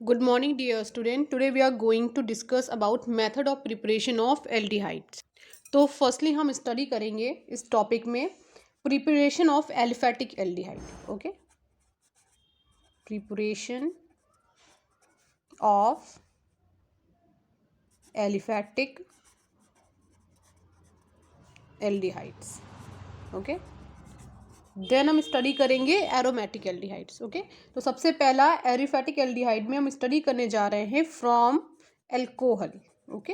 Good morning, dear student. Today we are going to discuss about method of preparation of aldehydes. तो firstly हम study करेंगे इस topic में preparation of aliphatic aldehyde. Okay, preparation of aliphatic aldehydes. Okay, then हम study करेंगे aromatic aldehydes. Okay, तो सबसे पहला एलिफेटिक एल्डिहाइड में हम स्टडी करने जा रहे हैं फ्रॉम एल्कोहल. ओके,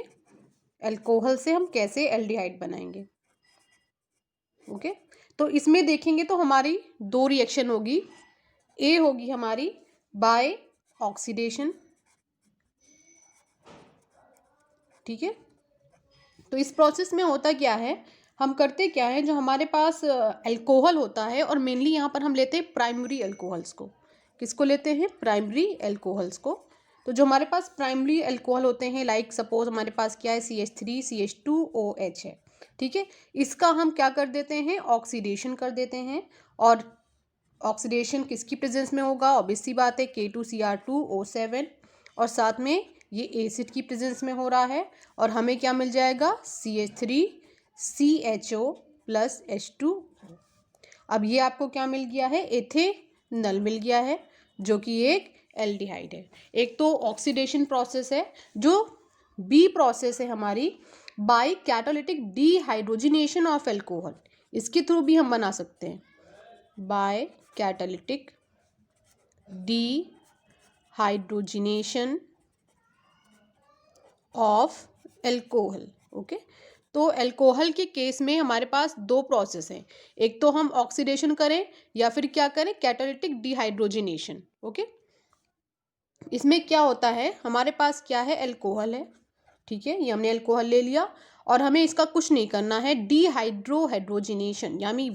एल्कोहल से हम कैसे एल्डिहाइड बनाएंगे. ओके, तो इसमें देखेंगे तो हमारी दो रिएक्शन होगी. ए होगी हमारी बाय ऑक्सीडेशन. ठीक है, तो इस प्रोसेस में होता क्या है, हम करते क्या है, जो हमारे पास अल्कोहल होता है, और मेनली यहाँ पर हम लेते हैं प्राइमरी अल्कोहल्स को. किसको लेते हैं? प्राइमरी अल्कोहल्स को. तो जो हमारे पास प्राइमरी अल्कोहल होते हैं, लाइक सपोज हमारे पास क्या है, CH3 CH2OH है. ठीक है, इसका हम क्या कर देते हैं, ऑक्सीडेशन कर देते हैं. और ऑक्सीडेशन किसकी प्रेजेंस में होगा? ऑब्वियस सी बात है, K2Cr2O7. और साथ में ये एसिड की प्रेजेंस में हो रहा है, और हमें क्या मिल जाएगा? CH3CHO plus H2. अब ये आपको क्या मिल गया है? एथेनॉल मिल गया है, जो कि एक एल्डिहाइड है. एक तो ऑक्सीडेशन प्रोसेस है. जो बी प्रोसेस है हमारी by catalytic dehydrogenation of alcohol, इसके थ्रू भी हम बना सकते हैं. By catalytic dehydrogenation of alcohol. Okay, तो एल्कोहल के केस में हमारे पास दो प्रोसेस हैं. एक तो हम ऑक्सीडेशन करें, या फिर क्या करें, कैटालिटिक डीहाइड्रोजिनेशन. ओके, इसमें क्या होता है, हमारे पास क्या है, एल्कोहल है. ठीक है, ये हमने एल्कोहल ले लिया, और हमें इसका कुछ नहीं करना है, डीहाइड्रोजिनेशन, यानी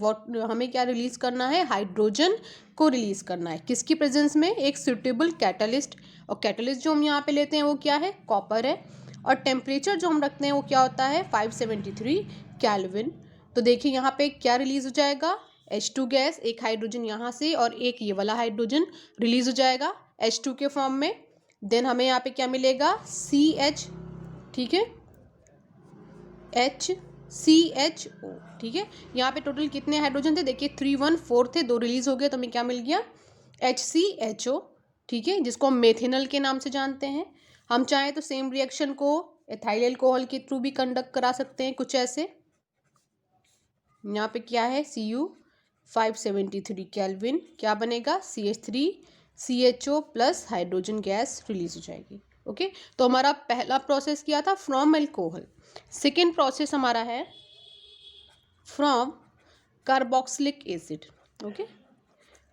हमें क्या रिलीज करना है, हाइड्रोजन को रिलीज करना है. किसकी प्रेजेंस में? एक सुटेबल कैटलिस्ट. और कैटलिस्ट जो हम यहाँ पे लेते हैं वो क्या है? कॉपर है. और टेम्परेचर जो हम रखते हैं वो क्या होता है? 573 केल्विन. तो देखिए यहाँ पे क्या रिलीज हो जाएगा? H2 गैस, एक हाइड्रोजन यहाँ से और एक ये वाला हाइड्रोजन रिलीज हो जाएगा H2 के फॉर्म में. देन हमें यहाँ पे क्या मिलेगा? CH. ठीक है, HCHO. ठीक है, यहाँ पे टोटल कितने हाइड्रोजन थे? देखिए 3 1 4 थे, 2 रिलीज हो गए, तो हमें क्या मिल गया? HCHO. ठीक है, जिसको हम मेथेनॉल के नाम से जानते हैं. हम चाहें तो सेम रिएक्शन को एथाइल अल्कोहल के थ्रू भी कंडक्ट करा सकते हैं, कुछ ऐसे. यहाँ पे क्या है? Cu 573 kelvin. क्या बनेगा? CH3CHO plus hydrogen gas release हो जाएगी. ओके, तो हमारा पहला प्रोसेस क्या था? From alcohol. सेकेंड प्रोसेस हमारा है फ्रॉम कार्बोक्सिलिक एसिड. ओके,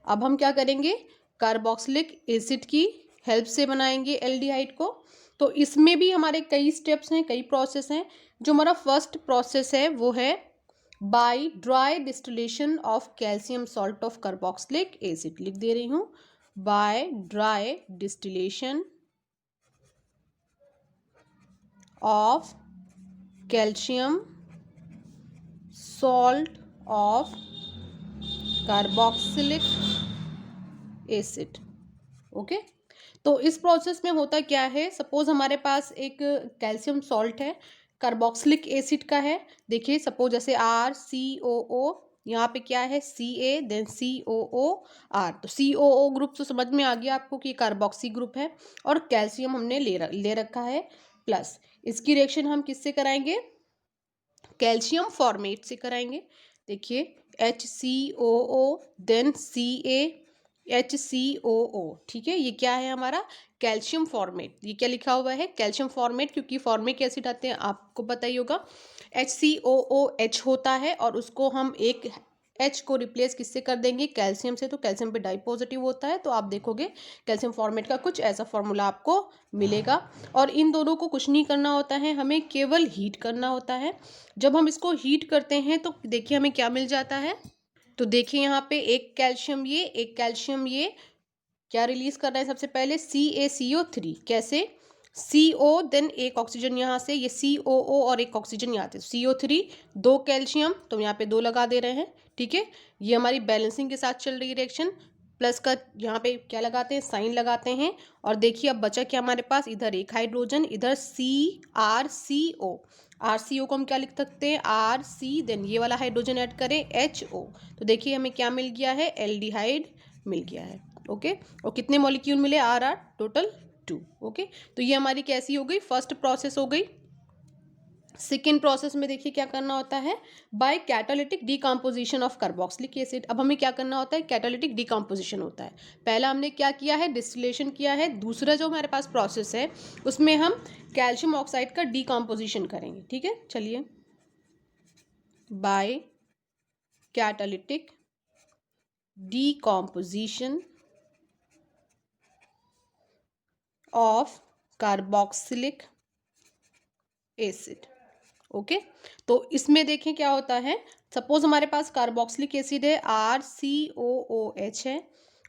अब हम क्या करेंगे? कार्बोक्सिलिक एसिड की हेल्प से बनाएंगे एल्डिहाइड को. तो इसमें भी हमारे कई स्टेप्स हैं, कई प्रोसेस हैं. जो हमारा फर्स्ट प्रोसेस है वो है by dry distillation of calcium salt of carboxylic acid. लिख दे रही हूँ, by dry distillation of calcium salt of carboxylic acid. Okay, तो इस प्रोसेस में होता क्या है, सपोज हमारे पास एक कैल्शियम सॉल्ट है, कार्बोक्सिलिक एसिड का है. देखिए सपोज जैसे RCOO, यहाँ पे क्या है? Ca, then COOR. तो COO ग्रुप तो समझ में आ गया आपको कि कार्बोक्सी ग्रुप है, और कैल्शियम हमने ले रखा है प्लस. इसकी रिएक्शन हम किससे कराएंगे? कैल्शियम फॉर्मेट से कराएंगे. देखिए HCOO, देन CaHCOO. ठीक है, ये क्या है हमारा? Calcium formate. ये क्या लिखा हुआ है? कैल्शियम फॉर्मेट, क्योंकि फॉर्मिक एसिड आते हैं, आपको पता ही होगा. HCOOH होता है, और उसको हम एक H को रिप्लेस किससे कर देंगे? कैल्शियम से. तो कैल्शियम पे डाई पॉजिटिव होता है, तो आप देखोगे कैल्शियम फॉर्मेट का कुछ ऐसा फॉर्मूला आपको मिलेगा. और इन दोनों को कुछ नहीं करना होता है, हमें केवल हीट करना होता है. जब हम इसको हीट करते हैं तो देखिए हमें क्या मिल जाता है. तो देखिए यहाँ पे एक कैल्शियम ये, एक कैल्शियम ये, क्या रिलीज कर रहा है? सबसे पहले CaCO3. कैसे? CO, देन एक ऑक्सीजन यहाँ से, ये COO और एक ऑक्सीजन यहाँ से, CO3, 2 कैल्शियम, तो यहाँ पे 2 लगा दे रहे हैं. ठीक है, ये हमारी बैलेंसिंग के साथ चल रही रिएक्शन. प्लस का यहाँ पे क्या लगाते हैं, साइन लगाते हैं। और देखिए अब बचा क्या हमारे पास, इधर एक हाइड्रोजन, इधर CrCO। RCO को हम क्या लिख सकते हैं, RC, देन ये वाला हाइड्रोजन ऐड करें HO। तो देखिए हमें क्या मिल गया है, एल्डिहाइड मिल गया है। ओके, और कितने मॉलिक्यूल मिले, RR टोटल 2। ओके, तो ये हमारी कैसी हो गई, फर्स्ट प्रोसेस हो गई। सेकेंड प्रोसेस में देखिए क्या करना होता है, by catalytic decomposition of carboxylic acid. अब हमें क्या करना होता है, कैटालिटिक डिकम्पोजिशन होता है। पहला हमने क्या किया है, डिस्टिलेशन किया है। दूसरा जो हमारे पास प्रोसेस है उसमें हम कैल्शियम ऑक्साइड का डिकम्पोजिशन करेंगे। ठीक है, चलिए, by catalytic decomposition of carboxylic acid. Okay, तो इसमें देखें क्या होता है, सपोज हमारे पास कार्बोक्सिलिक एसिड है RCOOH है,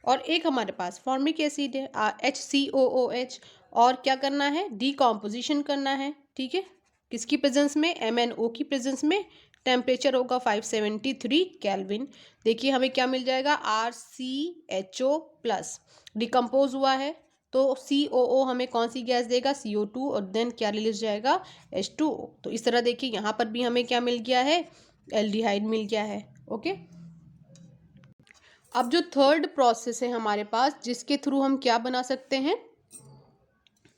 और एक हमारे पास फॉर्मिक एसिड है HCOOH, और क्या करना है, डिकम्पोजिशन करना है। ठीक है, किसकी प्रेजेंस में, MnO की प्रेजेंस में। टेम्परेचर होगा 573 केल्विन। देखिए हमें क्या मिल जाएगा, RCHO प्लस, डिकम्पोज हुआ है तो COO हमें कौन सी गैस देगा, CO2, और देन क्या रिलीज जाएगा, H2O। तो इस तरह देखिए यहाँ पर भी हमें क्या मिल गया है, एल्डिहाइड मिल गया है। ओके, अब जो थर्ड प्रोसेस है हमारे पास, जिसके थ्रू हम क्या बना सकते हैं,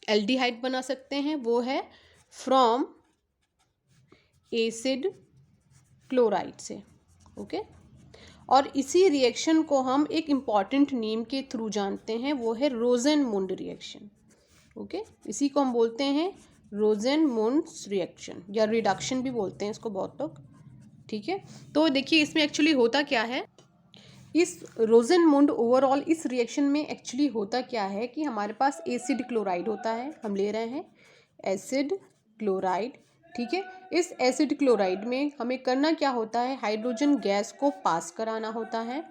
एल्डिहाइड बना सकते हैं, वो है फ्रॉम एसिड क्लोराइड से। ओके, और इसी रिएक्शन को हम एक इम्पॉर्टेंट नेम के थ्रू जानते हैं, वो है रोजेनमुंड रिएक्शन। ओके, इसी को हम बोलते हैं रोजेनमुंड्स रिएक्शन, या रिडक्शन भी बोलते हैं इसको बहुत लोग। ठीक है, तो देखिए इसमें एक्चुअली होता क्या है, इस रोजेनमुंड ओवरऑल इस रिएक्शन में एक्चुअली होता क्या है कि हमारे पास एसिड क्लोराइड होता है, हम ले रहे हैं एसिड क्लोराइड। ठीक है, इस एसिड क्लोराइड में हमें करना क्या होता है, हाइड्रोजन गैस को पास कराना होता है।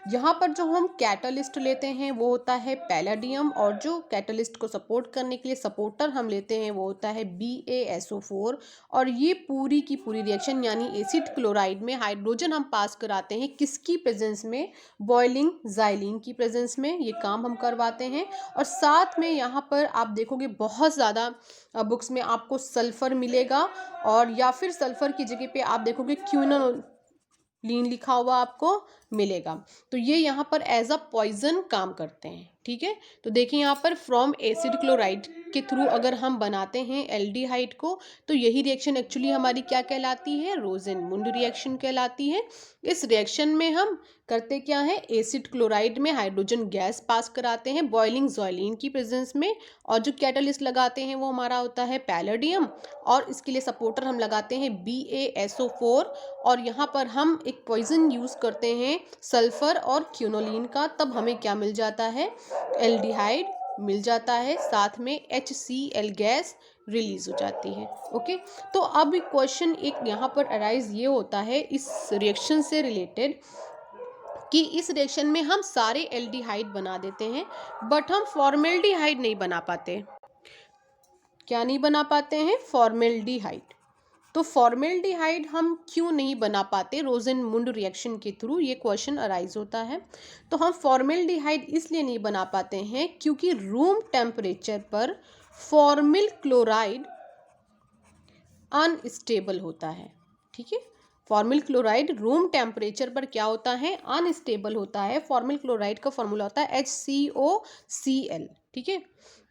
यहाँ पर जो हम कैटलिस्ट लेते हैं वो होता है पैलेडियम, और जो कैटलिस्ट को सपोर्ट करने के लिए सपोर्टर हम लेते हैं वो होता है BaSO4। और ये पूरी की पूरी रिएक्शन यानी एसिड क्लोराइड में हाइड्रोजन हम पास कराते हैं किसकी प्रेजेंस में, बॉइलिंग ज़ाइलिन की प्रेजेंस में, ये काम हम करवाते हैं। और साथ में यहाँ पर आप देखोगे बहुत ज़्यादा बुक्स में आपको सल्फर मिलेगा, और या फिर सल्फर की जगह पे आप देखोगे क्विनोलिन लिखा हुआ आपको मिलेगा। तो ये यहाँ पर एज अ पॉइजन काम करते हैं। ठीक है, तो देखिए यहाँ पर फ्रॉम एसिड क्लोराइड के थ्रू अगर हम बनाते हैं एल्डिहाइड को, तो यही रिएक्शन एक्चुअली हमारी क्या कहलाती है, रोजेनमुंड रिएक्शन कहलाती है। इस रिएक्शन में हम करते क्या है, एसिड क्लोराइड में हाइड्रोजन गैस पास कराते हैं बॉइलिंग ज़ोइलिन की प्रेजेंस में, और जो कैटलिस्ट लगाते हैं वो हमारा होता है पैलेडियम, और इसके लिए सपोर्टर हम लगाते हैं BaSO4। और यहाँ पर हम एक पॉइजन यूज़ करते हैं सल्फर और क्विनोलिन का, तब हमें क्या मिल जाता है, एल्डिहाइड मिल जाता है, साथ में HCl गैस रिलीज हो जाती है। ओके, तो अब क्वेश्चन एक यहाँ पर अराइज ये होता है इस रिएक्शन से रिलेटेड कि इस रिएक्शन में हम सारे एल्डिहाइड बना देते हैं, बट हम फॉर्मेल्डिहाइड नहीं बना पाते। क्या नहीं बना पाते हैं, फॉर्मेल्डिहाइड। तो फॉर्मेल्डिहाइड हम क्यों नहीं बना पाते रोजेनमुंड रिएक्शन के थ्रू, ये क्वेश्चन अराइज होता है। तो हम फॉर्मेल्डिहाइड इसलिए नहीं बना पाते हैं क्योंकि रूम टेम्परेचर पर फॉर्मिल क्लोराइड अनस्टेबल होता है। ठीक है, फॉर्मिल क्लोराइड रूम टेम्परेचर पर क्या होता है, अनस्टेबल होता है। फॉर्मिल क्लोराइड का फॉर्मूला होता है HCOCl। ठीक है,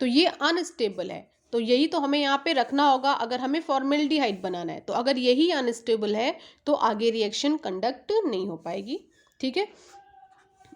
तो ये अनस्टेबल है, तो यही तो हमें यहाँ पे रखना होगा अगर हमें फॉर्मेल्डिहाइड बनाना है। तो अगर यही अनस्टेबल है तो आगे रिएक्शन कंडक्ट नहीं हो पाएगी। ठीक है,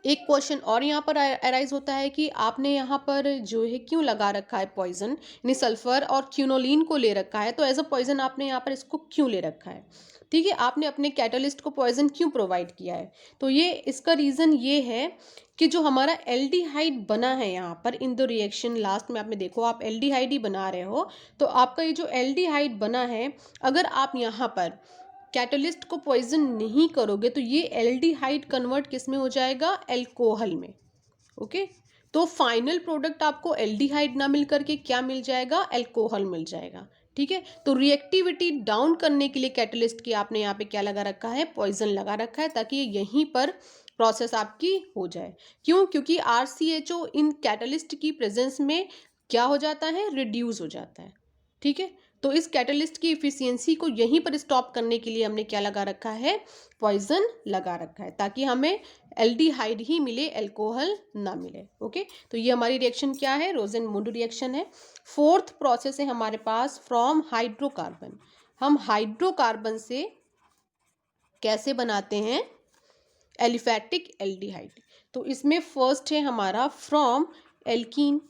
एक क्वेश्चन और यहाँ पर अराइज होता है कि आपने यहाँ पर जो है क्यों लगा रखा है पॉइजन, यानी सल्फर और क्विनोलिन को ले रखा है, तो एज अ पॉइजन आपने यहाँ पर इसको क्यों ले रखा है। ठीक है, आपने अपने कैटलिस्ट को पॉइजन क्यों प्रोवाइड किया है, तो ये इसका रीज़न ये है कि जो हमारा एल्डिहाइड बना है यहाँ पर इन द रिएक्शन, लास्ट में आपने देखो आप एल्डिहाइड ही बना रहे हो, तो आपका ये जो एल्डिहाइड बना है, अगर आप यहाँ पर कैटलिस्ट को पॉइजन नहीं करोगे तो ये एल्डिहाइड कन्वर्ट किस में हो जाएगा, अल्कोहल में। ओके, तो फाइनल प्रोडक्ट आपको एल्डिहाइड ना मिल करके क्या मिल जाएगा, अल्कोहल मिल जाएगा। ठीक है, तो रिएक्टिविटी डाउन करने के लिए कैटलिस्ट की आपने यहाँ पे क्या लगा रखा है, पॉइजन लगा रखा है, ताकि ये यहीं पर प्रोसेस आपकी हो जाए। क्यों? क्योंकि RCHO इन कैटलिस्ट की प्रेजेंस में क्या हो जाता है, रिड्यूस हो जाता है। ठीक है, तो इस कैटलिस्ट की इफिशियंसी को यहीं पर स्टॉप करने के लिए हमने क्या लगा रखा है, पॉइजन लगा रखा है, ताकि हमें एल्डिहाइड ही मिले, अल्कोहल ना मिले। ओके, तो ये हमारी रिएक्शन क्या है, रोजेनमुंड रिएक्शन है। फोर्थ प्रोसेस है हमारे पास फ्रॉम हाइड्रोकार्बन। हम हाइड्रोकार्बन से कैसे बनाते हैं, एलिफैटिक एल्डिहाइड। तो इसमें फर्स्ट है हमारा फ्रॉम एल्कीन।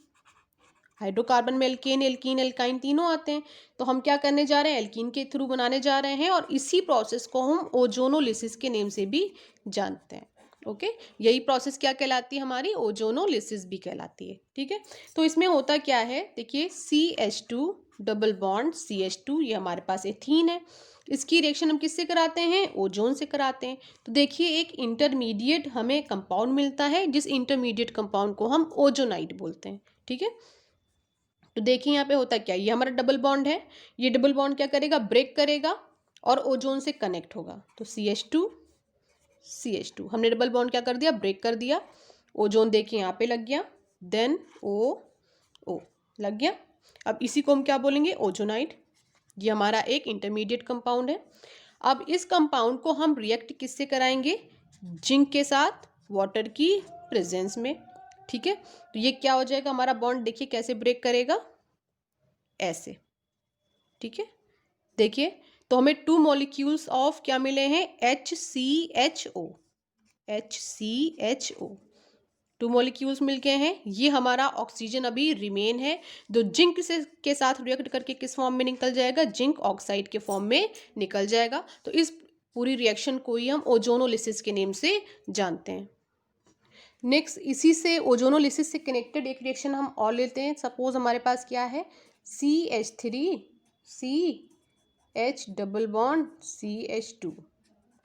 हाइड्रोकार्बन में एल्केन, एल्कीन, एल्काइन तीनों आते हैं। तो हम क्या करने जा रहे हैं, एल्कीन के थ्रू बनाने जा रहे हैं, और इसी प्रोसेस को हम ओजोनोलिसिस के नेम से भी जानते हैं। ओके, यही प्रोसेस क्या कहलाती है हमारी, ओजोनोलिसिस भी कहलाती है। ठीक है, तो इसमें होता क्या है, देखिए CH2 डबल बॉन्ड CH2, ये हमारे पास एथीन है। इसकी रिएक्शन हम किससे कराते हैं, ओजोन से कराते हैं। तो देखिए एक इंटरमीडिएट हमें कंपाउंड मिलता है, जिस इंटरमीडिएट कंपाउंड को हम ओजोनाइड बोलते हैं। ठीक है, तो देखिए यहाँ पे होता क्या, ये हमारा डबल बॉन्ड है, ये डबल बॉन्ड क्या करेगा, ब्रेक करेगा और ओजोन से कनेक्ट होगा। तो CH2 हमने डबल बॉन्ड क्या कर दिया, ब्रेक कर दिया। ओजोन देखिए यहाँ पे लग गया, देन O लग गया। अब इसी को हम क्या बोलेंगे, ओजोनाइड। ये हमारा एक इंटरमीडिएट कंपाउंड है। अब इस कंपाउंड को हम रिएक्ट किससे कराएंगे, जिंक के साथ, वाटर की प्रेजेंस में। ठीक है, तो ये क्या हो जाएगा हमारा बॉन्ड, देखिए कैसे ब्रेक करेगा, ऐसे। ठीक है, देखिए तो हमें 2 मॉलिक्यूल्स ऑफ क्या मिले हैं, HCHO। 2 मॉलिक्यूल्स मिल गए हैं। ये हमारा ऑक्सीजन अभी रिमेन है, जो जिंक से के साथ रिएक्ट करके किस फॉर्म में निकल जाएगा, जिंक ऑक्साइड के फॉर्म में निकल जाएगा। तो इस पूरी रिएक्शन को ही हम ओजोनोलिसिस के नेम से जानते हैं। नेक्स्ट इसी से ओजोनोलिसिस से कनेक्टेड एक रिएक्शन हम और लेते हैं। सपोज हमारे पास क्या है, CH3CH डबल बॉन्ड CH2,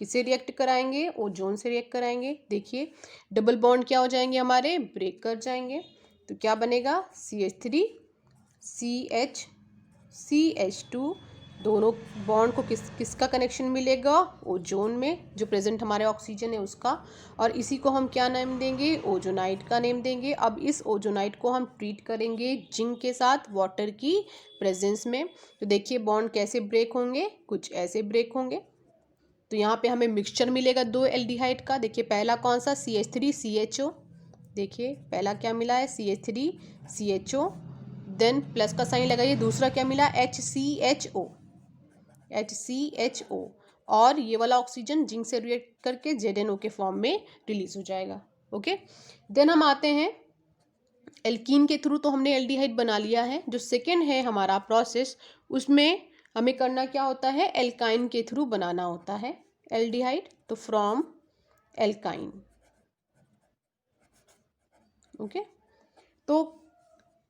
किसे रिएक्ट कराएंगे, ओजोन से रिएक्ट कराएंगे। देखिए डबल बॉन्ड क्या हो जाएंगे हमारे, ब्रेक कर जाएंगे। तो क्या बनेगा, CH3CH2, दोनों बॉन्ड को किसका कनेक्शन मिलेगा, ओजोन में, जो प्रेजेंट हमारे ऑक्सीजन है उसका। और इसी को हम क्या नाम देंगे, ओजोनाइड का नेम देंगे। अब इस ओजोनाइड को हम ट्रीट करेंगे जिंक के साथ, वाटर की प्रेजेंस में। तो देखिए बॉन्ड कैसे ब्रेक होंगे, कुछ ऐसे ब्रेक होंगे। तो यहाँ पे हमें मिक्सचर मिलेगा 2 एल्डिहाइड का। देखिए पहला कौन सा, CH3CHO। देखिए पहला क्या मिला है, CH3CHO, देन प्लस का साइन लगाइए, दूसरा क्या मिला, HCHO। और ये वाला ऑक्सीजन जिंक से रिएक्ट करके ZNO के फॉर्म में रिलीज हो जाएगा। ओके, देन हम आते हैं एल्कीन के थ्रू। तो हमने एल्डिहाइड बना लिया है। जो सेकेंड है हमारा प्रोसेस, उसमें हमें करना क्या होता है, एल्काइन के थ्रू बनाना होता है एल्डिहाइड। तो फ्रॉम एल्काइन। ओके, तो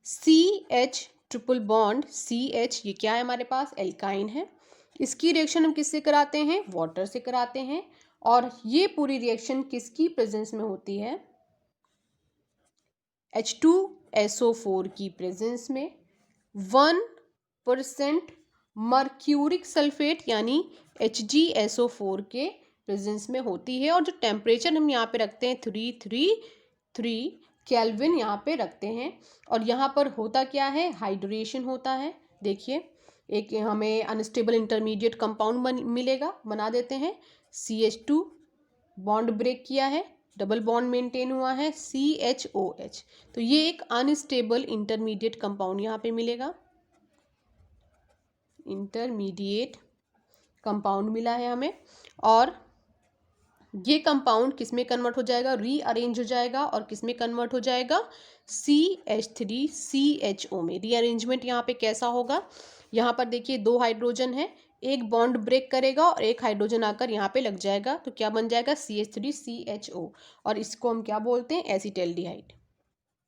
CH ट्रिपल बॉन्ड CH, ये क्या है हमारे पास, एल्काइन है। इसकी रिएक्शन हम किससे कराते हैं, वाटर से कराते हैं। और ये पूरी रिएक्शन किसकी प्रेजेंस में होती है, H2SO4 की प्रेजेंस में। 1% मर्क्यूरिक सल्फेट यानी HgSO4 के प्रेजेंस में होती है। और जो टेम्परेचर हम यहाँ पे रखते हैं 333 केल्विन यहाँ पे रखते हैं। और यहाँ पर होता क्या है, हाइड्रेशन होता है। देखिए एक हमें अनस्टेबल इंटरमीडिएट कंपाउंड मिलेगा, बना देते हैं। CH2 बॉन्ड ब्रेक किया है, डबल बॉन्ड मेंटेन हुआ है, CHOH। तो ये एक अनस्टेबल इंटरमीडिएट कंपाउंड यहाँ पे मिलेगा, इंटरमीडिएट कंपाउंड मिला है हमें। और ये कंपाउंड किस में कन्वर्ट हो जाएगा, रीअरेंज हो जाएगा। और किस में कन्वर्ट हो जाएगा, CH3CHO में। रीअरेंजमेंट यहाँ पे कैसा होगा, यहाँ पर देखिए 2 हाइड्रोजन है, एक बॉन्ड ब्रेक करेगा और एक हाइड्रोजन आकर यहाँ पे लग जाएगा। तो क्या बन जाएगा, CH3CHO। और इसको हम क्या बोलते हैं, एसिटाल्डिहाइड।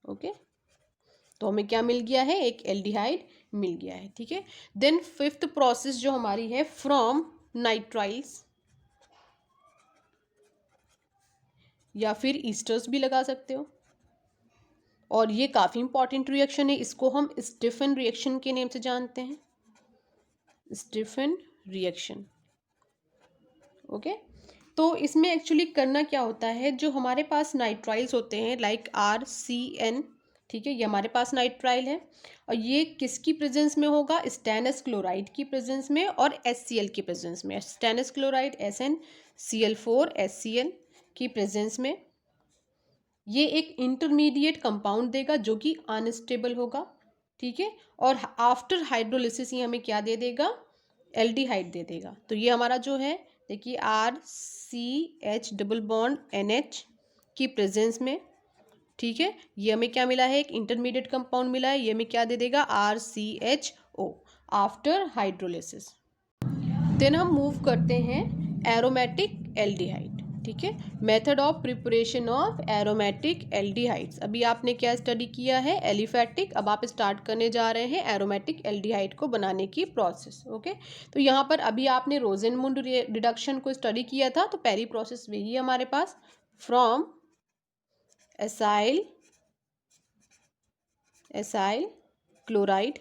ओके, तो हमें क्या मिल गया है, एक एल्डिहाइड मिल गया है। ठीक है, देन फिफ्थ प्रोसेस जो हमारी है फ्रॉम नाइट्राइल्स, या फिर ईस्टर्स भी लगा सकते हो। और ये काफ़ी इंपॉर्टेंट रिएक्शन है, इसको हम स्टीफन रिएक्शन के नेम से जानते हैं, स्टीफन रिएक्शन। ओके, तो इसमें एक्चुअली करना क्या होता है, जो हमारे पास नाइट्राइल्स होते हैं लाइक RCN, ठीक है, ये हमारे पास नाइट्राइल है और ये किसकी प्रेजेंस में होगा, स्टेनस क्लोराइड की प्रेजेंस में और HCl की प्रेजेंस में। स्टेनस क्लोराइड SnCl4 HCl की प्रेजेंस में ये एक इंटरमीडिएट कंपाउंड देगा जो कि अनस्टेबल होगा, ठीक है, और आफ्टर हाइड्रोलिसिस ये हमें क्या दे देगा, एल्डिहाइड दे देगा। तो ये हमारा जो है देखिए RCH डबल बॉन्ड NH की प्रेजेंस में, ठीक है, ये हमें क्या मिला है, एक इंटरमीडिएट कंपाउंड मिला है, ये हमें क्या दे देगा, RCHO आफ्टर हाइड्रोलिसिस। देन हम मूव करते हैं एरोमेटिक एल्डिहाइड, ठीक है, method of preparation of aromatic aldehydes. अभी आपने क्या स्टडी किया है, एलिफैटिक, अब आप स्टार्ट करने जा रहे हैं एरोमेटिक एल्डिहाइड को बनाने की प्रोसेस। ओके, तो यहाँ पर अभी आपने रोजेनमुंड रिडक्शन को स्टडी किया था, तो पहली प्रोसेस वही है हमारे पास, फ्रॉम एसाइल क्लोराइड,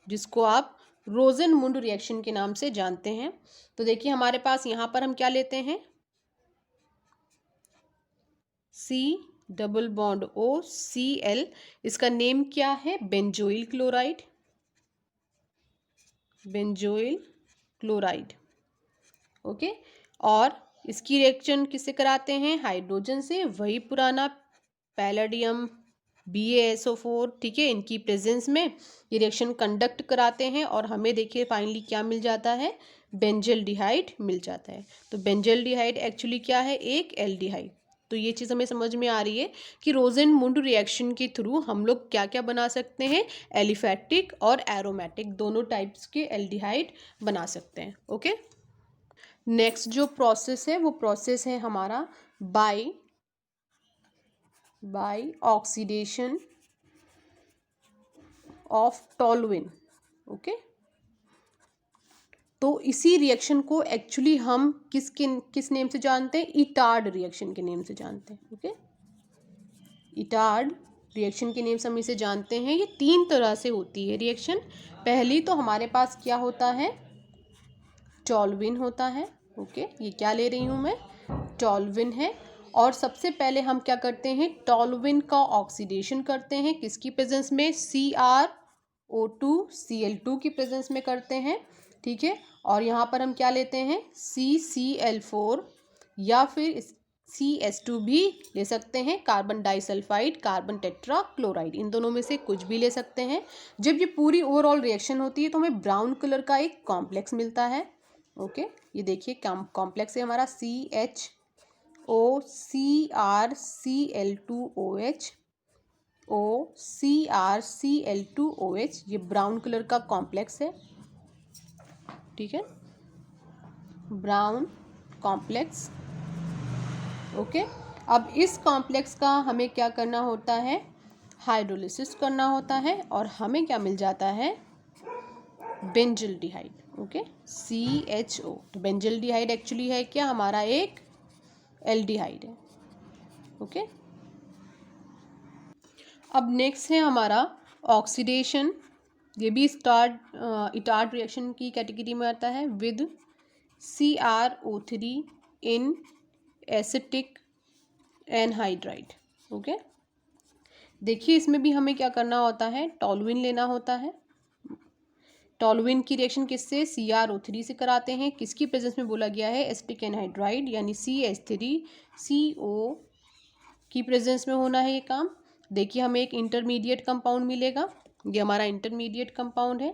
जिसको आप रोजेनमुंड रिएक्शन के नाम से जानते हैं। तो देखिए हमारे पास यहाँ पर हम क्या लेते हैं, C डबल बॉन्ड OCl, इसका नेम क्या है, benzoyl chloride, benzoyl chloride. Okay, और इसकी रिएक्शन किससे कराते हैं, हाइड्रोजन से, वही पुराना पैलेडियम BaSO4, ठीक है, इनकी प्रेजेंस में ये रिएक्शन कंडक्ट कराते हैं और हमें देखिए फाइनली क्या मिल जाता है, बेंजल्डिहाइड मिल जाता है। तो बेंजल्डिहाइड एक्चुअली क्या है, एक एल्डिहाइड। तो ये चीज़ हमें समझ में आ रही है कि रोजेनमुंड रिएक्शन के थ्रू हम लोग क्या क्या बना सकते हैं, एलिफैटिक और एरोमेटिक दोनों टाइप्स के एल्डिहाइड बना सकते हैं। ओके, नेक्स्ट जो प्रोसेस है वो प्रोसेस है हमारा by oxidation of toluene. Okay, तो इसी रिएक्शन को एक्चुअली हम किस नेम से जानते हैं, इटार्ड रिएक्शन के नेम से जानते हैं। ओके, इटार्ड रिएक्शन के नेम से हम इसे जानते हैं। ये 3 तरह से होती है रिएक्शन। पहली तो हमारे पास क्या होता है, टॉलुइन होता है। ओके, ये क्या ले रही हूँ मैं, टॉलुइन है, और सबसे पहले हम क्या करते हैं, टॉलुइन का ऑक्सीडेशन करते हैं, किसकी प्रेजेंस में, CrO2Cl2 की प्रेजेंस में करते हैं, ठीक है, और यहाँ पर हम क्या लेते हैं, CCl4 या फिर CH2 भी ले सकते हैं, carbon disulphide, carbon tetrachloride, इन दोनों में से कुछ भी ले सकते हैं। जब ये पूरी ओवरऑल रिएक्शन होती है तो हमें ब्राउन कलर का एक कॉम्प्लेक्स मिलता है। ओके, ये देखिए कॉम्प्लेक्स है हमारा CHOCrCl2OH, ये ब्राउन कलर का कॉम्प्लेक्स है, ठीक है, ब्राउन कॉम्प्लेक्स। ओके, अब इस कॉम्प्लेक्स का हमें क्या करना होता है, हाइड्रोलिसिस करना होता है और हमें क्या मिल जाता है, बेंजल्डिहाइड। Okay, CHO। तो बेंजल्डिहाइड एक्चुअली है क्या, हमारा एक एल्डिहाइड है। ओके, अब नेक्स्ट है हमारा ऑक्सीडेशन, ये भी इटार्ड रिएक्शन की कैटेगरी में आता है, with CrO3 in acetic anhydride. Okay, देखिए इसमें भी हमें क्या करना होता है, टॉलुइन लेना होता है। टॉलुइन की रिएक्शन किससे, CrO3 से कराते हैं, किसकी प्रेजेंस में बोला गया है, एसिटिक एनहाइड्राइड यानी CH3CO की प्रेजेंस में होना है ये काम। देखिए हमें एक इंटरमीडिएट कंपाउंड मिलेगा, ये हमारा इंटरमीडिएट कंपाउंड है,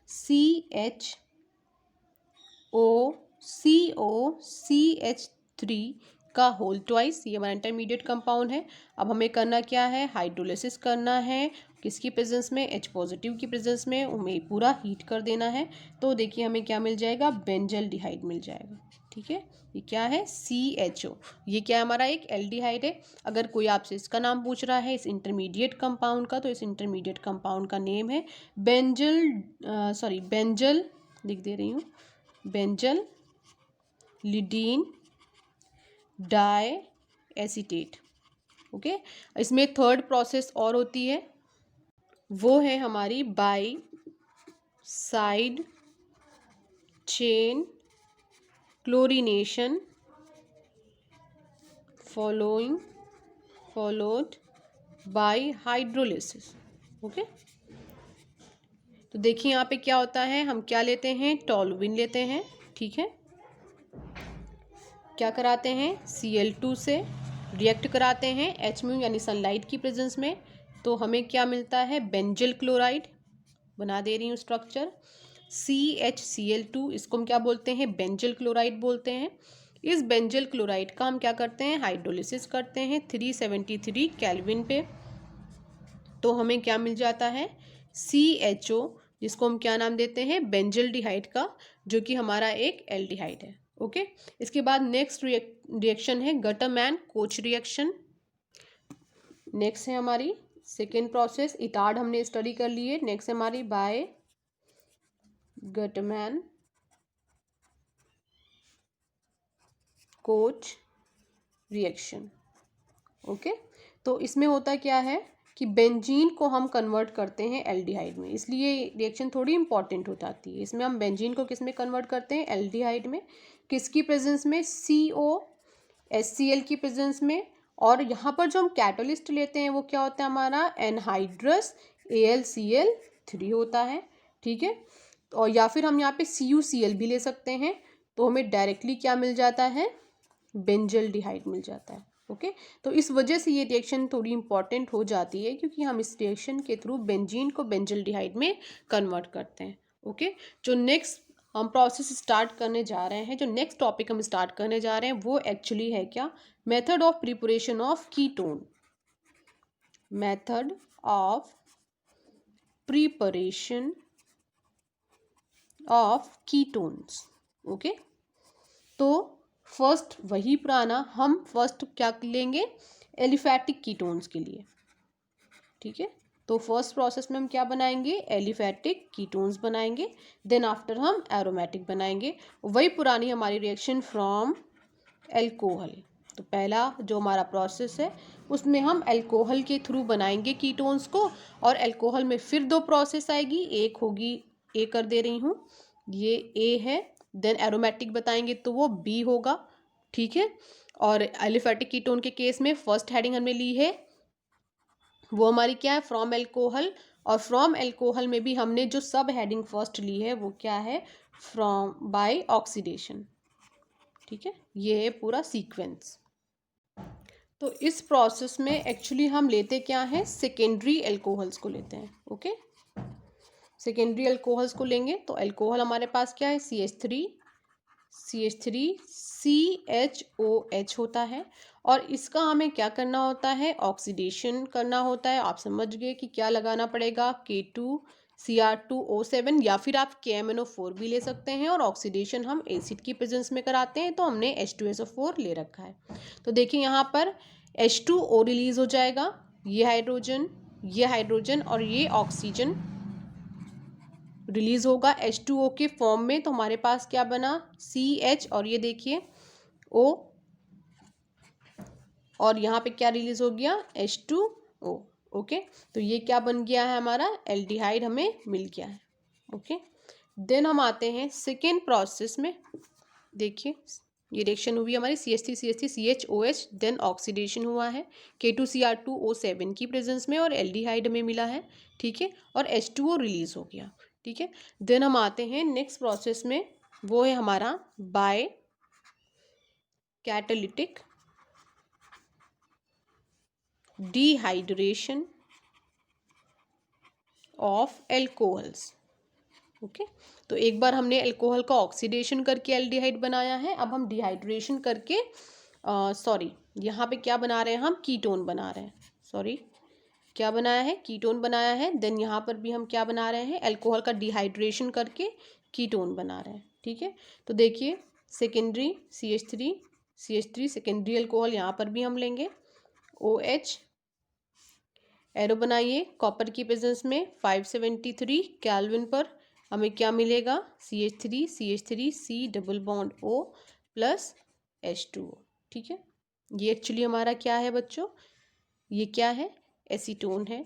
CHOCOCH3 का होल ट्वाइस, ये हमारा इंटरमीडिएट कंपाउंड है। अब हमें करना क्या है, हाइड्रोलिसिस करना है, किसकी प्रेजेंस में, H पॉजिटिव की प्रेजेंस में, हमें पूरा हीट कर देना है। तो देखिए हमें क्या मिल जाएगा, बेंजल्डिहाइड मिल जाएगा, ठीक है, ये क्या है, CHO, ये क्या है, हमारा एक एल्डिहाइड है। अगर कोई आपसे इसका नाम पूछ रहा है इस इंटरमीडिएट कंपाउंड का, तो इस इंटरमीडिएट कंपाउंड का नेम है बेंजल, लिख दे रही हूँ, बेंजल लिडीन डाई एसीटेट। ओके, इसमें थर्ड प्रोसेस और होती है, वो है हमारी by side chain chlorination followed by hydrolysis। Okay, तो देखिए यहाँ पे क्या होता है, हम क्या लेते हैं, टोलुइन लेते हैं। ठीक है, क्या कराते हैं, Cl2 से रिएक्ट कराते हैं HMU यानी सनलाइट की प्रेजेंस में, तो हमें क्या मिलता है, बेंजल क्लोराइड। बना दे रही हूँ स्ट्रक्चर, CHCl2, इसको हम क्या बोलते हैं, बेंजल क्लोराइड बोलते हैं। इस बेंजल क्लोराइड का हम क्या करते हैं, हाइड्रोलिसिस करते हैं 373 केल्विन पे, तो हमें क्या मिल जाता है, CHO, जिसको हम क्या नाम देते हैं, बेंजल डिहाइड का, जो कि हमारा एक एल्डिहाइड है। ओके, इसके बाद नेक्स्ट रिएक्शन है Gattermann and Koch reaction. Next है हमारी सेकेंड प्रोसेस, इटार्ड हमने स्टडी कर ली है। नेक्स्ट है हमारी by Gattermann and Koch reaction. Okay, तो इसमें होता क्या है कि बेंजीन को हम कन्वर्ट करते हैं एल्डिहाइड में, इसलिए रिएक्शन थोड़ी इंपॉर्टेंट हो जाती है। इसमें हम बेंजीन को किस में कन्वर्ट करते हैं, एल्डिहाइड में। किसकी प्रेजेंस में, COHCl की प्रेजेंस में। और यहाँ पर जो हम कैटलिस्ट लेते हैं वो क्या होता है हमारा, एनहाइड्रस AlCl3 होता है। ठीक है, और या फिर हम यहाँ पे CuCl भी ले सकते हैं, तो हमें डायरेक्टली क्या मिल जाता है, बेंजल डिहाइड मिल जाता है। ओके, तो इस वजह से ये रिएक्शन थोड़ी इंपॉर्टेंट हो जाती है, क्योंकि हम इस रिएक्शन के थ्रू बेंजीन को बेंजल डिहाइड में कन्वर्ट करते हैं। ओके, जो नेक्स्ट हम प्रोसेस स्टार्ट करने जा रहे हैं, जो नेक्स्ट टॉपिक हम स्टार्ट करने जा रहे हैं, वो एक्चुअली है क्या, method of preparation of ketone. Method of preparation of ketones. Okay, तो फर्स्ट वही पुराना, हम फर्स्ट क्या लेंगे, एलिफैटिक कीटोन्स के लिए। ठीक है, तो फर्स्ट प्रोसेस में हम क्या बनाएंगे, एलिफैटिक कीटोन्स बनाएंगे, देन आफ्टर हम एरोमेटिक बनाएंगे। वही पुरानी हमारी रिएक्शन फ्रॉम एल्कोहल। तो पहला जो हमारा प्रोसेस है उसमें हम एल्कोहल के थ्रू बनाएंगे कीटोन्स को, और एल्कोहल में फिर दो प्रोसेस आएगी, एक होगी, ए कर दे रही हूँ, ये ए है, देन एरोमेटिक बताएंगे तो वो बी होगा। ठीक है, और एलिफैटिक कीटोन के केस में फर्स्ट हेडिंग हमने ली है, वो हमारी क्या है, फ्रॉम एल्कोहल। और फ्रॉम एल्कोहल में भी हमने जो सब हेडिंग फर्स्ट ली है वो क्या है, फ्रॉम बाय ऑक्सीडेशन। ठीक है, ये है पूरा सीक्वेंस। तो इस प्रोसेस में एक्चुअली हम लेते क्या है, सेकेंडरी एल्कोहल्स को लेते हैं। ओके, सेकेंडरी एल्कोहल्स को लेंगे तो एल्कोहल हमारे पास क्या है, CH3 CHOH होता है, और इसका हमें क्या करना होता है, ऑक्सीडेशन करना होता है। आप समझ गए कि क्या लगाना पड़ेगा, K2Cr2O7, या फिर आप KMnO4 भी ले सकते हैं, और ऑक्सीडेशन हम एसिड की प्रेजेंस में कराते हैं, तो हमने H2SO4 ले रखा है। तो देखिए यहाँ पर H2O रिलीज हो जाएगा, ये हाइड्रोजन और ये ऑक्सीजन रिलीज होगा H2O के फॉर्म में। तो हमारे पास क्या बना, CH, और ये देखिए O, और यहाँ पे क्या रिलीज हो गया, H2O। ओके, तो ये क्या बन गया है, हमारा एल्डिहाइड हमें मिल गया है। ओके, देन हम आते हैं सेकेंड प्रोसेस में। देखिए ये रिएक्शन हुई हमारी CH3CH3CHOH, देन ऑक्सीडेशन हुआ है K2Cr2O7 की प्रेजेंस में, और एल्डिहाइड में मिला है। ठीक है, और H2O रिलीज हो गया। ठीक है, देन हम आते हैं नेक्स्ट प्रोसेस में, वो है हमारा by catalytic dehydration of alcohols. Okay, तो एक बार हमने एल्कोहल का ऑक्सीडेशन करके एल्डिहाइड बनाया है, अब हम डिहाइड्रेशन करके यहाँ पे क्या बना रहे हैं, हम कीटोन बना रहे हैं। क्या बनाया है, कीटोन बनाया है। देन यहाँ पर भी हम क्या बना रहे हैं, एल्कोहल का डिहाइड्रेशन करके कीटोन बना रहे हैं। ठीक है, तो देखिए सेकेंडरी CH3 सेकेंडरी एल्कोहल, यहाँ पर भी हम लेंगे OH, एरो बनाइए, कॉपर की प्रेजेंस में 573 केल्विन पर हमें क्या मिलेगा, CH3 C double bond O plus H2O। ठीक है, ये एक्चुअली हमारा क्या है बच्चों, ये क्या है, एसीटोन है।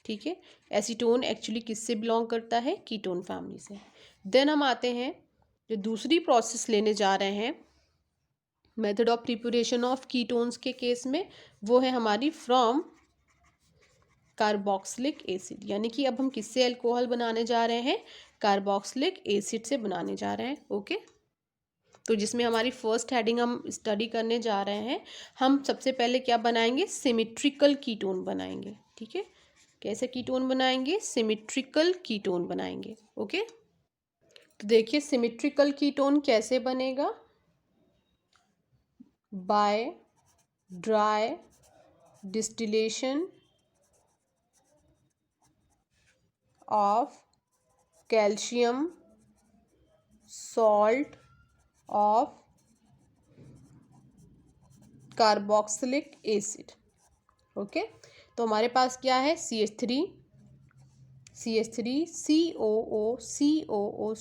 ठीक है, एसीटोन एक्चुअली किससे बिलोंग करता है, कीटोन फैमिली से। देन हम आते हैं जो दूसरी प्रोसेस लेने जा रहे हैं, method of preparation of ketones के केस में वो है हमारी फ्रॉम कार्बोक्सिलिक एसिड, यानी कि अब हम किससे अल्कोहल बनाने जा रहे हैं, कार्बोक्सिलिक एसिड से बनाने जा रहे हैं। ओके, तो जिसमें हमारी फर्स्ट हेडिंग हम स्टडी करने जा रहे हैं, हम सबसे पहले क्या बनाएंगे, सिमेट्रिकल कीटोन बनाएंगे। ठीक है, कैसे कीटोन बनाएंगे, सिमेट्रिकल कीटोन बनाएंगे। ओके, तो देखिए सिमेट्रिकल कीटोन कैसे बनेगा, by dry distillation of calcium salt of carboxylic acid. Okay, तो हमारे पास क्या है, CH3 COO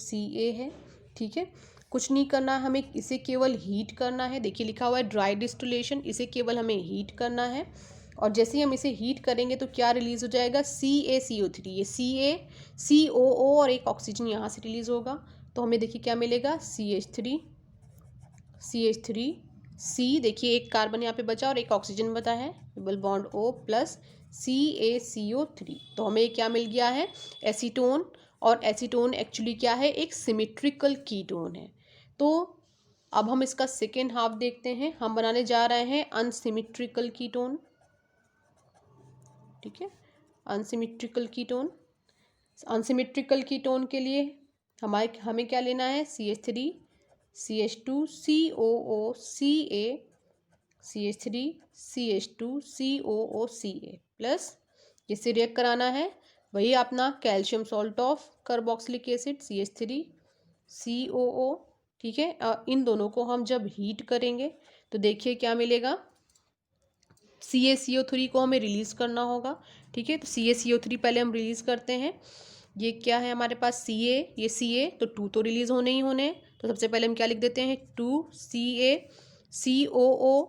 है। ठीक है, कुछ नहीं करना है हमें, इसे केवल हीट करना है। देखिए लिखा हुआ है ड्राई डिस्टिलेशन, इसे केवल हमें हीट करना है। और जैसे ही हम इसे हीट करेंगे तो क्या रिलीज हो जाएगा, CaCO3, ये CaCOO और एक ऑक्सीजन यहाँ से रिलीज होगा। तो हमें देखिए क्या मिलेगा, CH3 C, देखिए एक कार्बन यहाँ पे बचा और एक ऑक्सीजन बचा है, double bond O plus CaCO3। तो हमें क्या मिल गया है, एसीटोन। और एसीटोन एक्चुअली क्या है, एक सिमेट्रिकल कीटोन है। तो अब हम इसका सेकेंड हाफ देखते हैं, हम बनाने जा रहे हैं अनसिमेट्रिकल कीटोन। ठीक है, अनसिमेट्रिकल कीटोन। अनसिमेट्रिकल कीटोन के लिए हमें क्या लेना है, CH3 CH2 COO Ca CH3 CH2 COO Ca plus किससे रिएक्ट कराना है, वही अपना calcium salt of carboxylic acid CH3 COO। ठीक है, इन दोनों को हम जब हीट करेंगे तो देखिए क्या मिलेगा, CaCO3 को हमें रिलीज़ करना होगा। ठीक है, तो CaCO3 पहले हम रिलीज़ करते हैं। ये क्या है हमारे पास, ये Ca, तो 2 तो रिलीज़ होने ही होने। तो सबसे पहले हम क्या लिख देते हैं, 2 CaCOO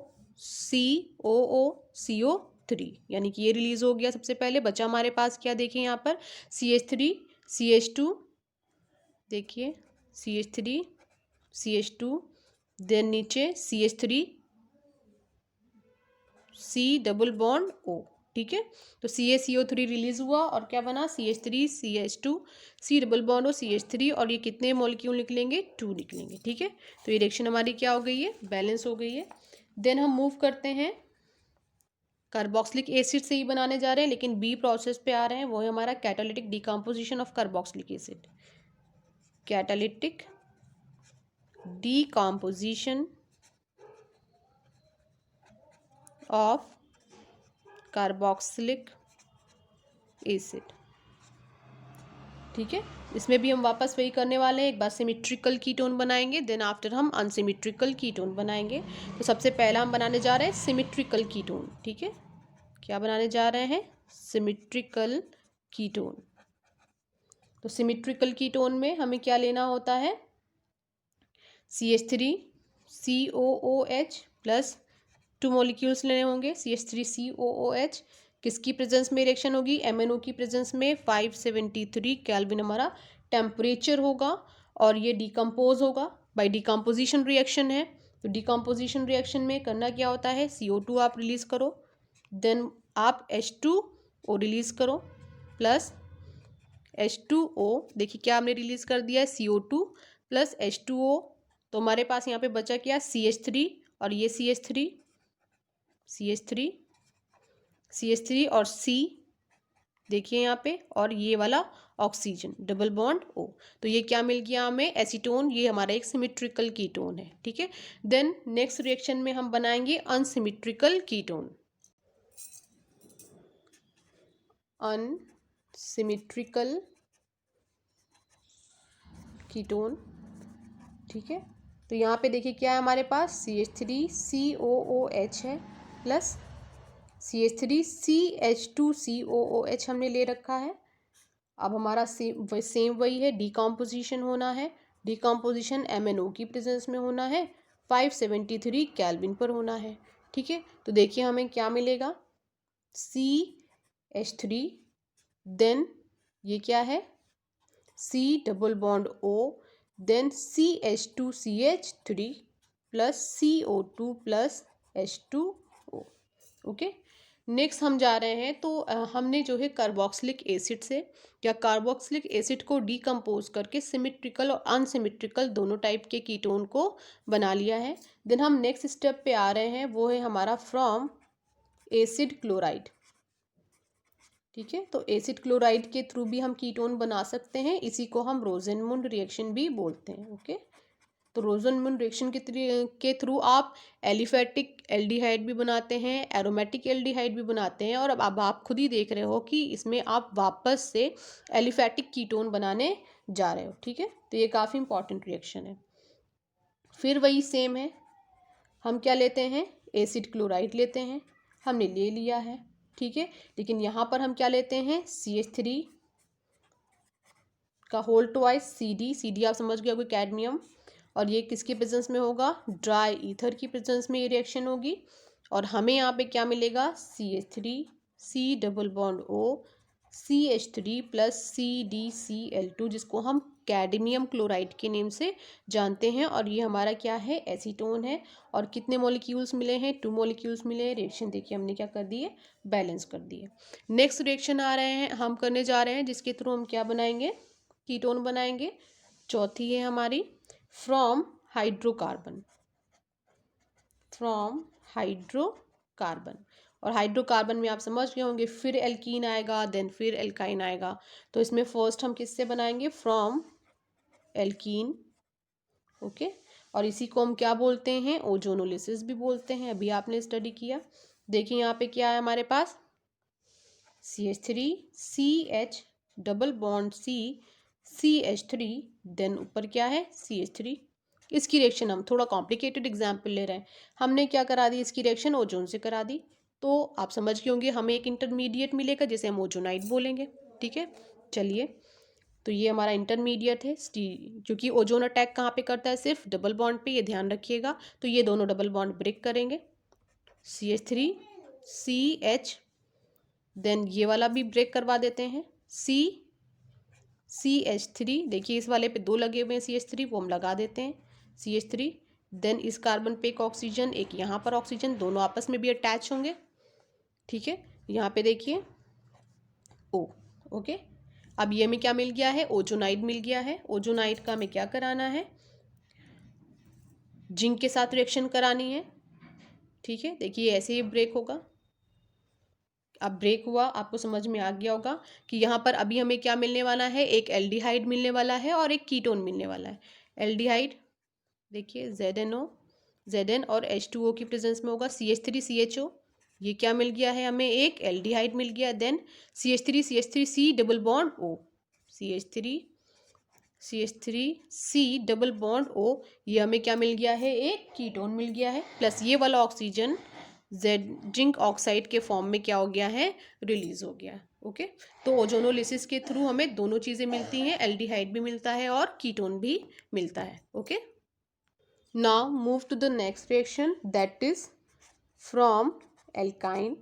यानी कि ये रिलीज़ हो गया सबसे पहले। बचा हमारे पास क्या, देखिए यहाँ पर CH3 CH2, देखिए CH3 CH2, देन नीचे CH3 C double bond O। ठीक है, तो CaCO3 रिलीज हुआ और क्या बना, CH3 CH2 C double bond O CH3, और ये कितने मॉलिक्यूल निकलेंगे, 2 निकलेंगे। ठीक है, तो ये रिएक्शन हमारी क्या हो गई है, बैलेंस हो गई है। देन हम मूव करते हैं, कार्बोक्सिलिक एसिड से ही बनाने जा रहे हैं लेकिन B प्रोसेस पे आ रहे हैं, वो है हमारा catalytic decomposition of carboxylic acid. Catalytic decomposition of carboxylic acid. ठीक है, इसमें भी हम वापस वही करने वाले हैं, एक बार सिमेट्रिकल कीटोन बनाएंगे, देन आफ्टर हम अनसिमेट्रिकल कीटोन बनाएंगे। तो सबसे पहला हम बनाने जा रहे हैं सिमेट्रिकल कीटोन। ठीक है, क्या बनाने जा रहे हैं, सिमेट्रिकल कीटोन। तो सिमेट्रिकल कीटोन में हमें क्या लेना होता है, CH3 COOH प्लस 2 मॉलिक्यूल्स लेने होंगे, CH3 COOH किसकी प्रेजेंस में रिएक्शन होगी, MnO की प्रेजेंस में। 573 केल्विन हमारा टेम्परेचर होगा और ये डिकम्पोज होगा बाय डिकम्पोजिशन रिएक्शन है। तो डिकम्पोजिशन रिएक्शन में करना क्या होता है, CO2 आप रिलीज करो, देन आप H2O रिलीज करो प्लस H2O। देखिए क्या हमने रिलीज कर दिया है, CO2 प्लस H2O। तो हमारे पास यहाँ पे बचा क्या, CH3 और ये CH3 और C, देखिए यहाँ पे, और ये वाला ऑक्सीजन डबल बॉन्ड O। तो ये क्या मिल गया हमें, एसीटोन। ये हमारा एक सिमेट्रिकल कीटोन है। ठीक है, देन नेक्स्ट रिएक्शन में हम बनाएंगे अनसिमेट्रिकल कीटोन। Unsymmetrical ketone. ठीक है, तो यहाँ पे देखिए क्या है हमारे पास, CH3 COOH है प्लस CH3 CH2 COOH हमने ले रखा है। अब हमारा सेम वही है, डिकम्पोजिशन होना है। डिकम्पोजिशन MnO की प्रेजेंस में होना है, 573 केल्विन पर होना है। ठीक है, तो देखिए हमें क्या मिलेगा, CH3, देन ये क्या है, C double bond O, then CH2CH3 plus CO2 plus H2O। Okay, next हम जा रहे हैं तो हमने जो है कार्बोक्सिलिक एसिड से या कार्बोक्सिलिक एसिड को डीकम्पोज करके सिमेट्रिकल और अनसिमेट्रिकल दोनों टाइप के कीटोन को बना लिया है। देन हम नेक्स्ट स्टेप पे आ रहे हैं, वो है हमारा फ्रॉम एसिड क्लोराइड। ठीक है, तो एसिड क्लोराइड के थ्रू भी हम कीटोन बना सकते हैं, इसी को हम रोजेनमुंड रिएक्शन भी बोलते हैं। ओके, तो रोजेनमुंड रिएक्शन के थ्रू आप एलिफेटिक एल्डिहाइड भी बनाते हैं, एरोमेटिक एल्डिहाइड भी बनाते हैं, और अब आप खुद ही देख रहे हो कि इसमें आप वापस से एलिफेटिक कीटोन बनाने जा रहे हो। ठीक है, तो ये काफ़ी इंपॉर्टेंट रिएक्शन है। फिर वही सेम है, हम क्या लेते हैं, एसिड क्लोराइड लेते हैं, हमने ले लिया है। ठीक है, लेकिन यहाँ पर हम क्या लेते हैं, CH3 का होल ट्वाइस CD आप समझ गए होगे कैडमियम, और ये किसके प्रेजेंस में होगा, ड्राई ईथर की प्रेजेंस में ये रिएक्शन होगी, और हमें यहाँ पे क्या मिलेगा, CH3 C double bond O CH3 plus CdCl2, जिसको हम कैडमियम क्लोराइड के नेम से जानते हैं, और ये हमारा क्या है, एसीटोन है। और कितने मॉलिक्यूल्स मिले हैं, 2 मॉलिक्यूल्स मिले हैं। रिएक्शन देखिए हमने क्या कर दिए, बैलेंस कर दिए। नेक्स्ट रिएक्शन आ रहे हैं, हम करने जा रहे हैं, जिसके थ्रू हम क्या बनाएंगे, कीटोन बनाएंगे। चौथी है हमारी फ्रॉम हाइड्रोकार्बन, फ्रॉम हाइड्रोकार्बन। और हाइड्रोकार्बन में आप समझ गए होंगे, फिर एल्कीन आएगा, देन फिर एल्काइन आएगा। तो इसमें फर्स्ट हम किससे बनाएंगे, फ्रॉम एल्कीन। ओके, और इसी को हम क्या बोलते हैं, ओजोनोलिसिस भी बोलते हैं, अभी आपने स्टडी किया। देखिए यहाँ पे क्या है हमारे पास, CH3 CH double bond C CH3, then ऊपर क्या है, CH3। इसकी रिएक्शन हम थोड़ा कॉम्प्लिकेटेड एग्जाम्पल ले रहे हैं, हमने क्या करा दी, इसकी रिएक्शन ओजोन से करा दी। तो आप समझ गए होंगे, हमें एक इंटरमीडिएट मिलेगा जिसे हम ओजोनाइड बोलेंगे। ठीक है, चलिए, तो ये हमारा इंटरमीडिएट है, क्योंकि ओजोन अटैक कहाँ पे करता है, सिर्फ डबल बॉन्ड पे, ये ध्यान रखिएगा। तो ये दोनों डबल बॉन्ड ब्रेक करेंगे, CH3 CH, देन ये वाला भी ब्रेक करवा देते हैं, CH3। देखिए इस वाले पे 2 लगे हुए हैं CH3, वो हम लगा देते हैं CH3। देन इस कार्बन पे एक ऑक्सीजन, एक यहाँ पर ऑक्सीजन, दोनों आपस में भी अटैच होंगे। ठीक है, यहाँ पे देखिए O। ओके, अब ये हमें क्या मिल गया है, ओजोनाइड मिल गया है। ओजोनाइड का हमें क्या कराना है, जिंक के साथ रिएक्शन करानी है। ठीक है, देखिए ऐसे ही ब्रेक होगा। अब ब्रेक हुआ, आपको समझ में आ गया होगा कि यहाँ पर अभी हमें क्या मिलने वाला है, एक एल्डिहाइड मिलने वाला है और एक कीटोन मिलने वाला है। एल्डिहाइड देखिए ZN और H2O की प्रेजेंस में होगा, CH3 CHO, ये क्या मिल गया है हमें, एक एल्डिहाइड मिल गया। Then CH3 C double bond O, CH3 C double bond O, ये हमें क्या मिल गया है, एक कीटोन मिल गया है। प्लस ये वाला ऑक्सीजन जिंक ऑक्साइड के फॉर्म में क्या हो गया है, रिलीज हो गया है। ओके, तो ओजोनोलिसिस के थ्रू हमें दोनों चीज़ें मिलती हैं, एल्डिहाइड भी मिलता है और कीटोन भी मिलता है। Okay, now move to the next reaction, that is from alkyne.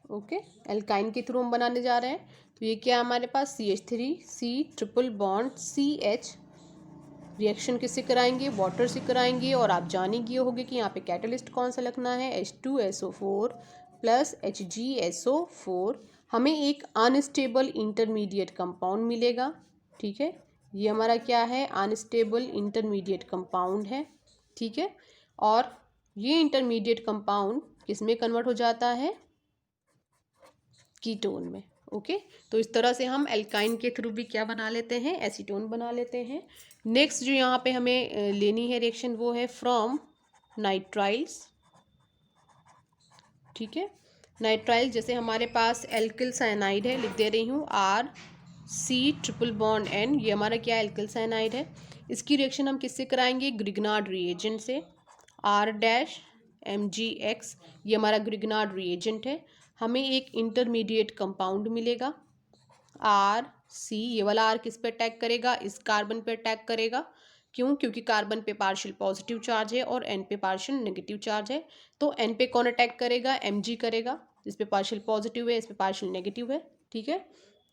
Okay, alkyne के थ्रू हम बनाने जा रहे हैं। तो ये क्या है हमारे पास, CH3 C triple bond CH, reaction किससे कराएंगे, वाटर से कराएंगे। और आप जान ही गए होंगे कि यहाँ पे कैटलिस्ट कौन सा लगना है, H2SO4 प्लस HgSO4। हमें एक अनस्टेबल इंटरमीडिएट कंपाउंड मिलेगा। ठीक है, ये हमारा क्या है, अनस्टेबल इंटरमीडिएट कंपाउंड है। ठीक है, और ये इंटरमीडिएट कंपाउंड किस में कन्वर्ट हो जाता है, कीटोन में। ओके, तो इस तरह से हम एल्काइन के थ्रू भी क्या बना लेते हैं, एसीटोन बना लेते हैं। नेक्स्ट जो यहाँ पे हमें लेनी है रिएक्शन, वो है फ्रॉम नाइट्राइल्स। ठीक है, नाइट्राइल, जैसे हमारे पास एल्किल साइनाइड है, लिख दे रही हूँ RC ट्रिपल बॉन्ड N, ये हमारा क्या एल्किल साइनाइड है। इसकी रिएक्शन हम किससे कराएंगे, ग्रिग्नार्ड रिएजेंट से, R-MgX, ये हमारा ग्रिग्नार्ड रिएजेंट है। हमें एक इंटरमीडिएट कंपाउंड मिलेगा RC, ये वाला R किस पे अटैक करेगा, इस कार्बन पे अटैक करेगा। क्यों, क्योंकि कार्बन पे पार्शियल पॉजिटिव चार्ज है और N पे पार्शियल नेगेटिव चार्ज है। तो N पे कौन अटैक करेगा, Mg करेगा, इस पे पार्शियल पॉजिटिव है, इस पे पार्शियल नेगेटिव है। ठीक है,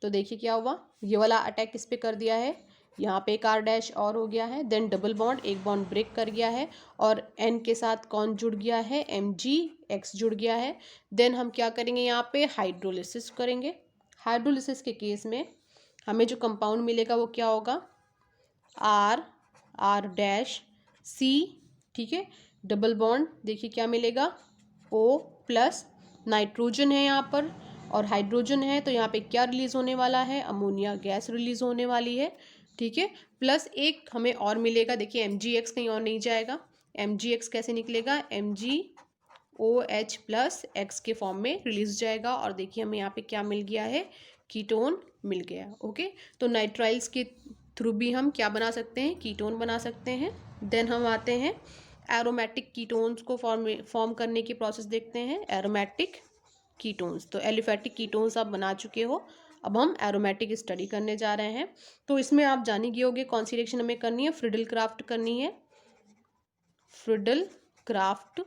तो देखिए क्या हुआ, ये वाला अटैक किस पे कर दिया है, यहाँ पे एक R डैश और हो गया है, देन डबल बॉन्ड, एक बॉन्ड ब्रेक कर गया है और N के साथ कौन जुड़ गया है, MgX जुड़ गया है। देन हम क्या करेंगे, यहाँ पे हाइड्रोलिसिस करेंगे। हाइड्रोलिसिस के केस में हमें जो कंपाउंड मिलेगा वो क्या होगा, R डैश C, ठीक है, डबल बॉन्ड देखिए क्या मिलेगा, O प्लस, नाइट्रोजन है यहाँ पर और हाइड्रोजन है, तो यहाँ पे क्या रिलीज होने वाला है, अमोनिया गैस रिलीज होने वाली है, ठीक है। प्लस एक हमें और मिलेगा, देखिए MgX कहीं और नहीं जाएगा, MgX कैसे निकलेगा, MgOH प्लस X के फॉर्म में रिलीज जाएगा और देखिए हमें यहाँ पे क्या मिल गया है, कीटोन मिल गया। ओके, तो नाइट्राइल्स के थ्रू भी हम क्या बना सकते हैं, कीटोन बना सकते हैं। देन हम आते हैं एरोमेटिक कीटोन्स को फॉर्म करने की प्रोसेस देखते हैं, एरोमेटिक कीटोन्स। तो एलिफेटिक कीटोन्स आप बना चुके हो, अब हम एरोमेटिक स्टडी करने जा रहे हैं। तो इसमें आप जान ही गए होंगे कौन सी रिएक्शन हमें करनी है, फ्रिडल क्राफ्ट करनी है, फ्रिडल क्राफ्ट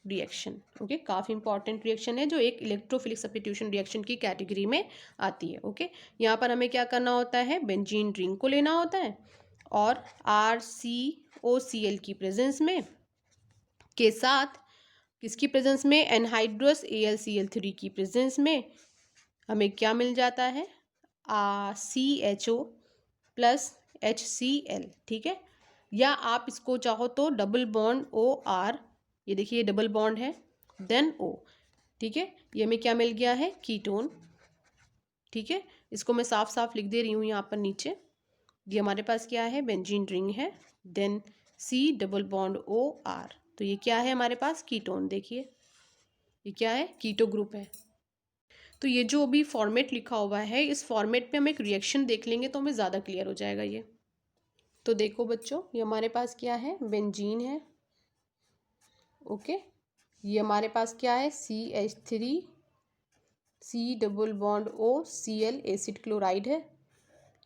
रिएक्शन। ओके, काफ़ी इंपॉर्टेंट रिएक्शन है जो एक इलेक्ट्रोफिलिक सब्स्टिट्यूशन रिएक्शन की कैटेगरी में आती है। ओके, यहाँ पर हमें क्या करना होता है, बेंजीन रिंग को लेना होता है और RCOCl की प्रेजेंस में के साथ किसकी प्रेजेंस में, एनहाइड्रस AlCl3 की प्रेजेंस में हमें क्या मिल जाता है, CHO प्लस HCl, ठीक है। या आप इसको चाहो तो डबल बॉन्ड OR, ये देखिए डबल बॉन्ड है, देन O, ठीक है, ये हमें क्या मिल गया है, कीटोन, ठीक है। इसको मैं साफ साफ लिख दे रही हूँ यहाँ पर नीचे, ये हमारे पास क्या है, बेंजीन रिंग है, then C double bond OR, तो ये क्या है हमारे पास, कीटोन। देखिए ये क्या है, कीटो ग्रुप है। तो ये जो अभी फॉर्मेट लिखा हुआ है, इस फॉर्मेट पे हम एक रिएक्शन देख लेंगे तो हमें ज़्यादा क्लियर हो जाएगा ये। तो देखो बच्चों, ये हमारे पास क्या है, बेंजीन है, ओके। ये हमारे पास क्या है, CH3 C double bond OCl acid chloride है।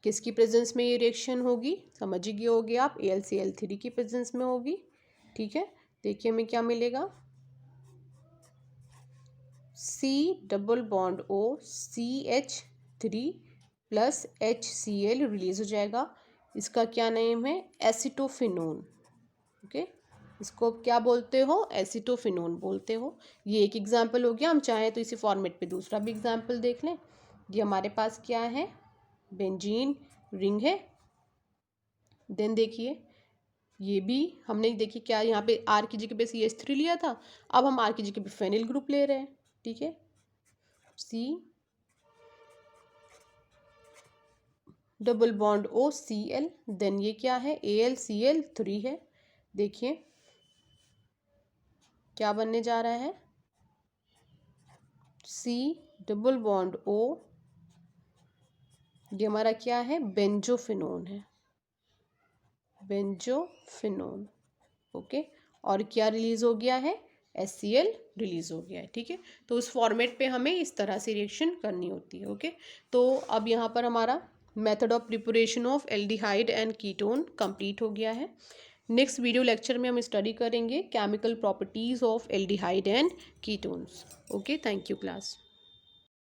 किसकी प्रेजेंस में ये रिएक्शन होगी, समझ ही गए होगे आप, AlCl3 की प्रेजेंस में होगी, ठीक है। देखिए हमें क्या मिलेगा, C double bond OCH3 plus HCl release हो जाएगा। इसका क्या नेम है, एसिटोफिनोन। ओके, इसको क्या बोलते हो, एसिटोफिनोन बोलते हो। ये एक एग्जाम्पल हो गया, हम चाहें तो इसी फॉर्मेट पे दूसरा भी एग्जाम्पल देख लें। ये हमारे पास क्या है, बेंजीन रिंग है, देन देखिए ये भी हमने देखिए क्या यहाँ पे R की जगह पे CH3 लिया था, अब हम R की जगह पे फेनिल ग्रुप ले रहे हैं, ठीक है, C double bond OCl, then ये क्या है, AlCl3 है। देखिए क्या बनने जा रहा है, C डबल बॉन्ड O, ये हमारा क्या है, बेंजोफिनोन है, बेंजोफिनोन, ओके। और क्या रिलीज हो गया है, HCl रिलीज हो गया है, ठीक है। तो उस फॉर्मेट पे हमें इस तरह से रिएक्शन करनी होती है, ओके। तो अब यहाँ पर हमारा method of preparation of aldehyde and ketone complete हो गया है। नेक्स्ट वीडियो लेक्चर में हम स्टडी करेंगे chemical properties of aldehyde and ketones. Okay, thank you class.